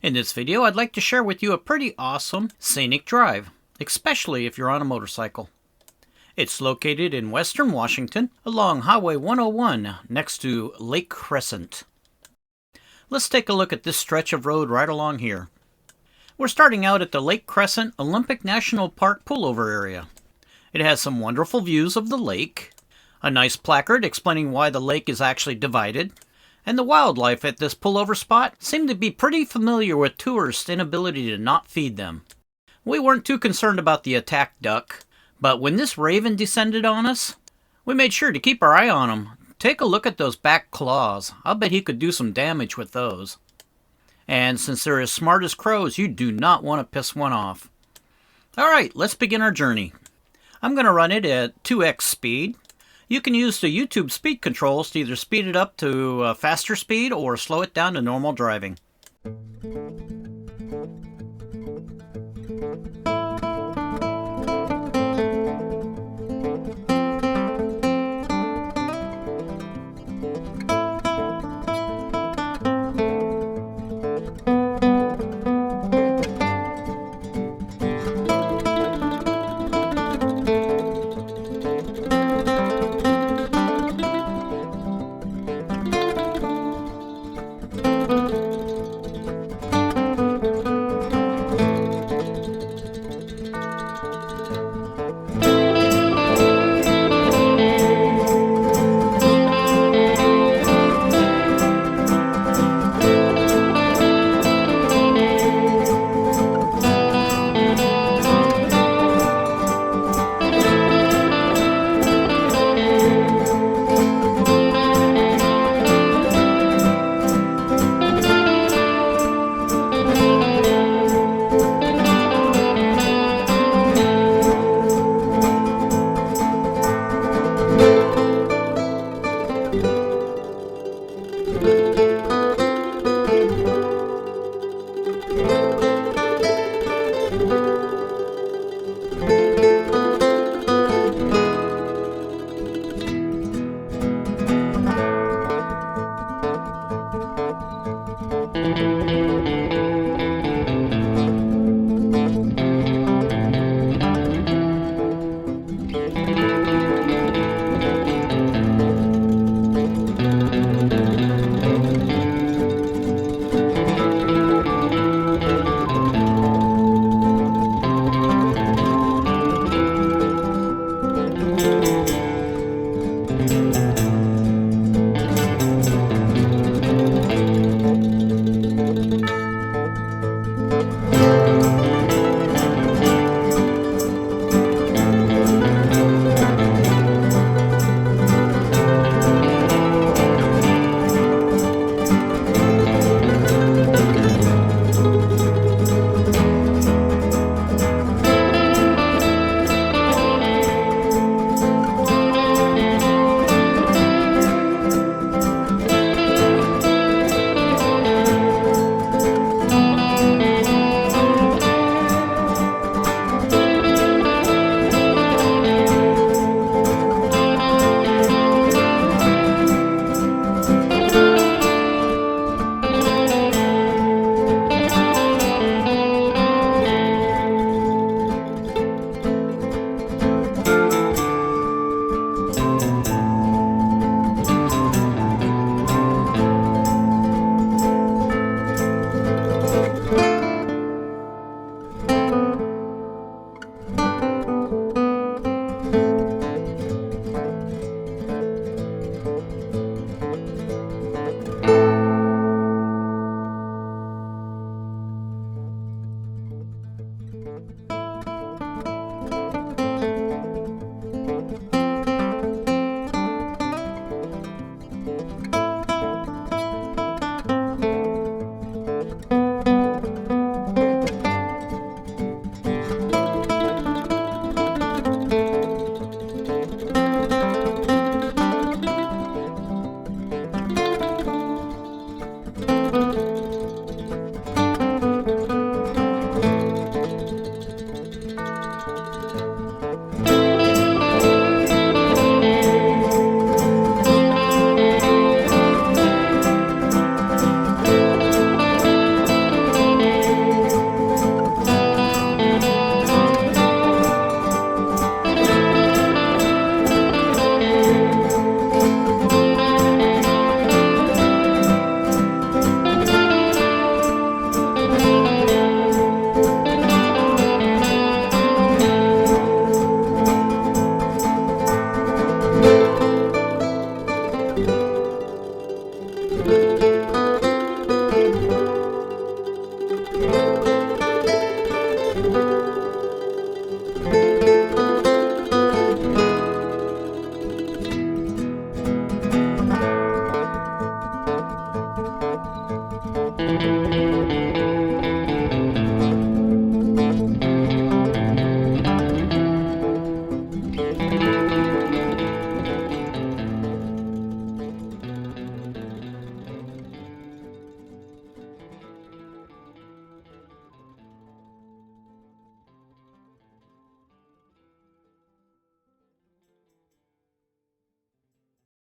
In this video, I'd like to share with you a pretty awesome scenic drive, especially if you're on a motorcycle. It's located in western Washington along Highway 101 next to Lake Crescent. Let's take a look at this stretch of road right along here. We're starting out at the Lake Crescent Olympic National Park pullover area. It has some wonderful views of the lake, a nice placard explaining why the lake is actually divided, and the wildlife at this pullover spot seemed to be pretty familiar with tourists' inability to not feed them. We weren't too concerned about the attack duck, but when this raven descended on us, we made sure to keep our eye on him. Take a look at those back claws. I'll bet he could do some damage with those. And since they're as smart as crows, you do not want to piss one off. Alright, let's begin our journey. I'm going to run it at 2x speed. You can use the YouTube speed controls to either speed it up to a faster speed or slow it down to normal driving.